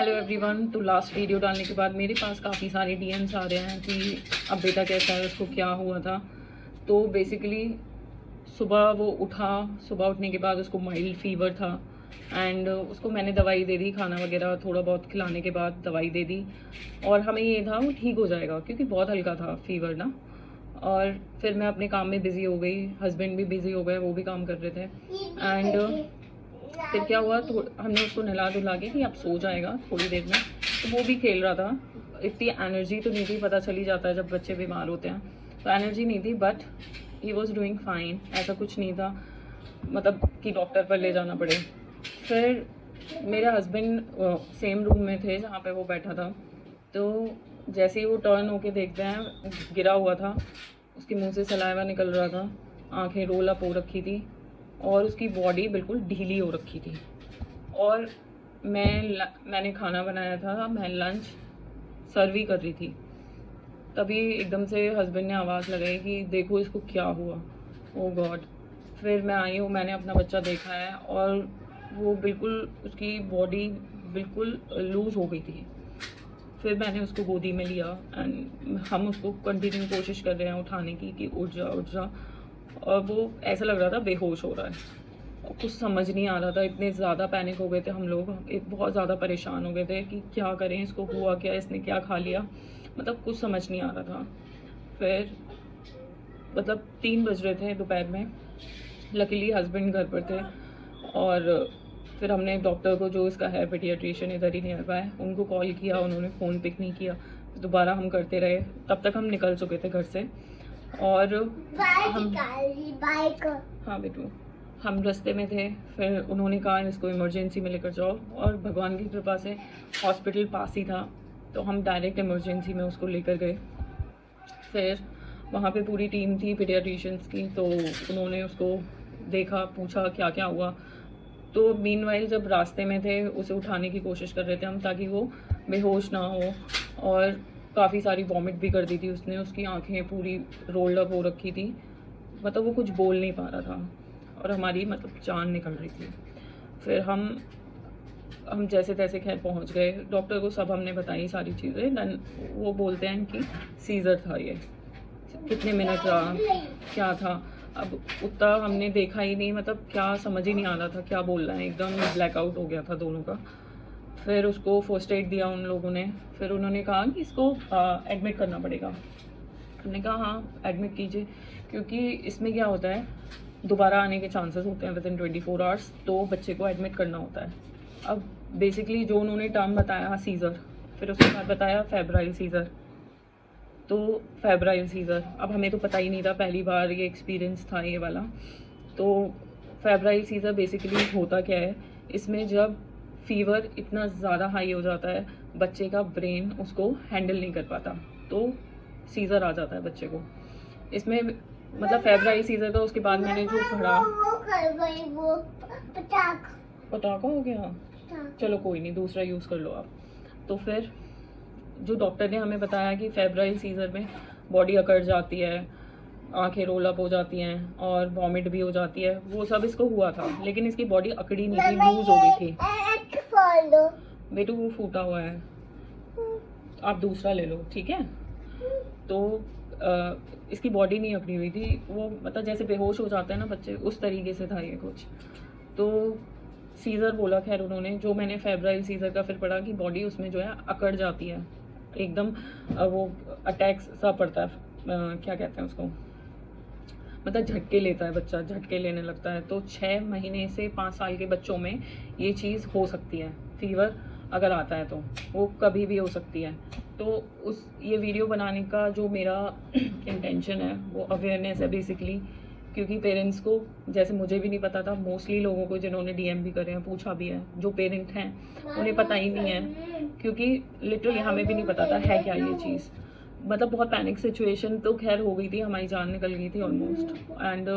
Hello everyone. तो last video डालने के बाद मेरे पास काफ़ी सारे डीएम्स आ रहे हैं कि अब बेटा कैसा है, उसको क्या हुआ था। तो बेसिकली सुबह वो उठा, सुबह उठने के बाद उसको माइल्ड फीवर था एंड उसको मैंने दवाई दे दी, खाना वगैरह थोड़ा बहुत खिलाने के बाद दवाई दे दी और हमें ये था वो ठीक हो जाएगा क्योंकि बहुत हल्का था फीवर ना। और फिर मैं अपने काम में बिज़ी हो गई, हस्बैंड भी बिज़ी हो गए, वो भी काम कर रहे थे एंड फिर क्या हुआ तो हमने उसको नहला धुला के कि अब सो जाएगा थोड़ी देर में। तो वो भी खेल रहा था, इतनी एनर्जी तो नहीं थी, पता चल ही जाता है जब बच्चे बीमार होते हैं, तो एनर्जी नहीं थी but he was doing fine. ऐसा कुछ नहीं था मतलब कि डॉक्टर पर ले जाना पड़े। फिर मेरे हस्बैंड सेम रूम में थे जहाँ पे वो बैठा था, तो जैसे ही वो टर्न होके देखते हैं, गिरा हुआ था, उसके मुंह से सलाइवा निकल रहा था, आंखें रोल अप हो रखी थी और उसकी बॉडी बिल्कुल ढीली हो रखी थी। और मैंने खाना बनाया था, मैं लंच सर्व ही कर रही थी, तभी एकदम से हस्बैंड ने आवाज़ लगाई कि देखो इसको क्या हुआ। ओ गॉड। फिर मैं आई हूँ, मैंने अपना बच्चा देखा है और वो बिल्कुल उसकी बॉडी बिल्कुल लूज़ हो गई थी। फिर मैंने उसको गोदी में लिया एंड हम उसको कंटिन्यू कोशिश कर रहे हैं उठाने की कि उठ जा उठ जा, और वो ऐसा लग रहा था बेहोश हो रहा है और कुछ समझ नहीं आ रहा था। इतने ज़्यादा पैनिक हो गए थे हम लोग, बहुत ज़्यादा परेशान हो गए थे कि क्या करें, इसको हुआ क्या, इसने क्या खा लिया, मतलब कुछ समझ नहीं आ रहा था। फिर मतलब 3 बज रहे थे दोपहर में, लकीली हस्बैंड घर पर थे और फिर हमने डॉक्टर को, जो इसका है पीडियाट्रिशियन इधर ही नियर बाय, उनको कॉल किया, उन्होंने फ़ोन पिक नहीं किया, तो दोबारा हम करते रहे। तब तक हम निकल चुके थे घर से और हम हाँ बेटू, हम रास्ते में थे। फिर उन्होंने कहा इसको इमरजेंसी में लेकर जाओ और भगवान की कृपा से हॉस्पिटल पास ही था, तो हम डायरेक्ट इमरजेंसी में उसको लेकर गए। फिर वहाँ पे पूरी टीम थी पीडियाट्रिशियंस की, तो उन्होंने उसको देखा, पूछा क्या क्या हुआ। तो मीनवाइल जब रास्ते में थे उसे उठाने की कोशिश कर रहे थे हम ताकि वो बेहोश ना हो, और काफ़ी सारी वॉमिट भी कर दी थी उसने, उसकी आंखें पूरी रोल्ड अप हो रखी थी, मतलब वो कुछ बोल नहीं पा रहा था और हमारी मतलब जान निकल रही थी। फिर हम जैसे तैसे खैर पहुंच गए, डॉक्टर को सब हमने बताई सारी चीज़ें। देन वो बोलते हैं कि सीज़र था, ये कितने मिनट रहा, क्या था, अब उतना हमने देखा ही नहीं, मतलब क्या समझ ही नहीं आ रहा था क्या बोल रहा है, एकदम ब्लैकआउट हो गया था दोनों का। फिर उसको फर्स्ट एड दिया उन लोगों ने, फिर उन्होंने कहा कि इसको एडमिट करना पड़ेगा। हमने कहा हाँ एडमिट कीजिए, क्योंकि इसमें क्या होता है, दोबारा आने के चांसेस होते हैं विदिन 24 आवर्स, तो बच्चे को एडमिट करना होता है। अब बेसिकली जो उन्होंने टर्म बताया सीज़र, फिर उसके बाद बताया फेब्राइल सीज़र, तो फेब्राइल सीज़र, अब हमें तो पता ही नहीं था, पहली बार ये एक्सपीरियंस था ये वाला। तो फेब्राइल सीज़र बेसिकली होता क्या है, इसमें जब फीवर इतना ज़्यादा हाई हो जाता है, बच्चे का ब्रेन उसको हैंडल नहीं कर पाता, तो सीज़र आ जाता है बच्चे को। इसमें मतलब फेब्राइल सीज़र था, उसके बाद मैंने जो पढ़ा, वो पटाखा हो गया, चलो कोई नहीं, दूसरा यूज़ कर लो आप। तो फिर जो डॉक्टर ने हमें बताया कि फेब्राइल सीज़र में बॉडी अकड़ जाती है, आंखें रोल अप हो जाती हैं और वॉमिट भी हो जाती है, वो सब इसको हुआ था, लेकिन इसकी बॉडी अकड़ी नहीं थी, लूज हो गई थी। बेटू वो फूटा हुआ है, आप दूसरा ले लो ठीक है। तो इसकी बॉडी नहीं अकड़ी हुई थी, वो मतलब जैसे बेहोश हो जाते हैं ना बच्चे, उस तरीके से था ये कुछ। तो सीज़र बोला खैर उन्होंने, जो मैंने फेब्राइल सीज़र का फिर पढ़ा कि बॉडी उसमें जो है अकड़ जाती है एकदम, वो अटैक्स सा पड़ता है, क्या कहते हैं उसको, मतलब झटके लेता है बच्चा, झटके लेने लगता है। तो 6 महीने से 5 साल के बच्चों में ये चीज़ हो सकती है, फीवर अगर आता है तो वो कभी भी हो सकती है। तो ये वीडियो बनाने का जो मेरा इंटेंशन है वो अवेयरनेस है बेसिकली, क्योंकि पेरेंट्स को, जैसे मुझे भी नहीं पता था, मोस्टली लोगों को जिन्होंने डीएम भी करे हैं, पूछा भी है, जो पेरेंट हैं उन्हें पता ही नहीं है, क्योंकि लिटरली हमें भी नहीं पता था है क्या ये चीज़। मतलब बहुत पैनिक सिचुएशन तो खैर हो गई थी, हमारी जान निकल गई थी ऑलमोस्ट। एंड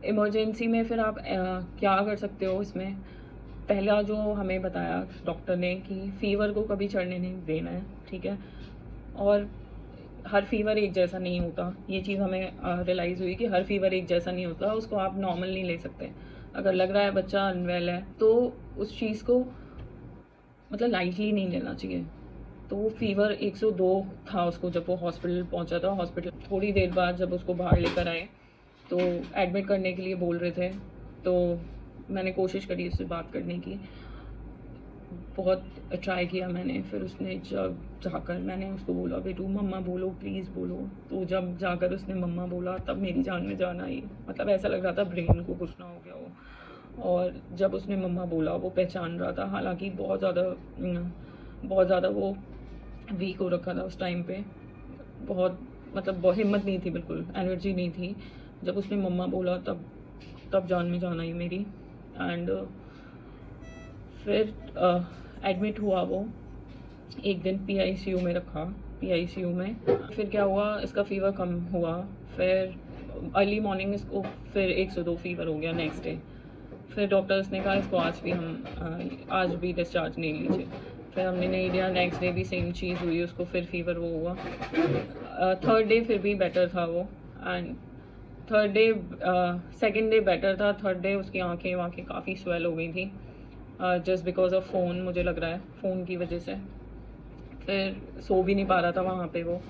इमरजेंसी में फिर आप क्या कर सकते हो इसमें, पहला जो हमें बताया डॉक्टर ने कि फ़ीवर को कभी चढ़ने नहीं देना है, ठीक है, और हर फीवर एक जैसा नहीं होता, ये चीज़ हमें रियलाइज़ हुई कि हर फीवर एक जैसा नहीं होता, उसको आप नॉर्मल नहीं ले सकते। अगर लग रहा है बच्चा अनवेल है तो उस चीज़ को मतलब लाइटली नहीं लेना चाहिए। तो वो फीवर 102 था उसको जब वो हॉस्पिटल पहुंचा था। हॉस्पिटल थोड़ी देर बाद जब उसको बाहर लेकर आए तो एडमिट करने के लिए बोल रहे थे, तो मैंने कोशिश करी उससे बात करने की, बहुत ट्राई किया मैंने। फिर उसने जब जाकर मैंने उसको बोला बेटू मम्मा बोलो प्लीज़ बोलो, तो जब जाकर उसने मम्मा बोला तब मेरी जान में जान आई। मतलब ऐसा लग रहा था ब्रेन को कुछ ना हो गया हो। और जब उसने मम्मा बोला वो पहचान रहा था, हालांकि बहुत ज़्यादा वो वीक हो रखा था उस टाइम पे, बहुत मतलब बहुत हिम्मत नहीं थी, बिल्कुल एनर्जी नहीं थी। जब उसने मम्मा बोला तब जान में जान आई मेरी। एंड फिर एडमिट हुआ वो, एक दिन PICU में रखा, PICU में। फिर क्या हुआ, इसका फ़ीवर कम हुआ, फिर अर्ली मॉर्निंग इसको फिर 102 फ़ीवर हो गया नेक्स्ट डे। फिर डॉक्टर्स ने कहा इसको आज भी डिस्चार्ज नहीं लीजिए। फिर हमने नहीं लिया, नेक्स्ट डे भी सेम चीज़ हुई, उसको फिर फ़ीवर वो हुआ। थर्ड डे फिर भी बेटर था वो, and third day second day better था। थर्ड डे उसकी आँखें वाँखें काफ़ी स्वेल हो गई थी, जस्ट बिकॉज ऑफ फ़ोन, मुझे लग रहा है फ़ोन की वजह से। फिर सो भी नहीं पा रहा था वहाँ पे वो।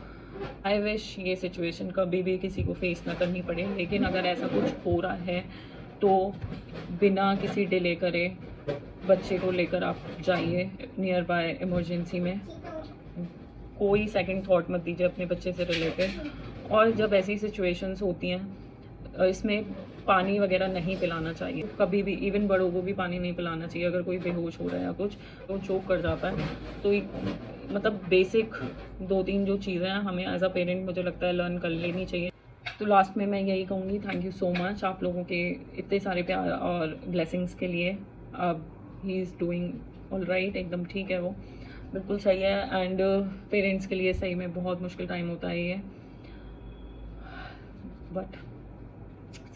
आई विश ये सिचुएशन कभी भी किसी को फेस ना करनी पड़े, लेकिन अगर ऐसा कुछ हो रहा है तो बिना किसी डिले करे बच्चे को लेकर आप जाइए नियर बाय इमरजेंसी में। कोई सेकंड थॉट मत दीजिए अपने बच्चे से रिलेटेड। और जब ऐसी सिचुएशंस होती हैं इसमें पानी वगैरह नहीं पिलाना चाहिए कभी भी, इवन बड़ों को भी पानी नहीं पिलाना चाहिए। अगर कोई बेहोश हो रहा है या कुछ तो चोक कर जाता है, तो मतलब बेसिक 2-3 जो चीज़ें हैं हमें एज अ पेरेंट मुझे लगता है लर्न कर लेनी चाहिए। तो लास्ट में मैं यही कहूँगी, थैंक यू सो मच आप लोगों के इतने सारे प्यार और ब्लेसिंग्स के लिए। अब he is doing all right, एकदम ठीक है वो, बिल्कुल सही है। एंड पेरेंट्स के लिए सही में बहुत मुश्किल टाइम होता है ये, बट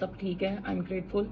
सब ठीक है। I am grateful.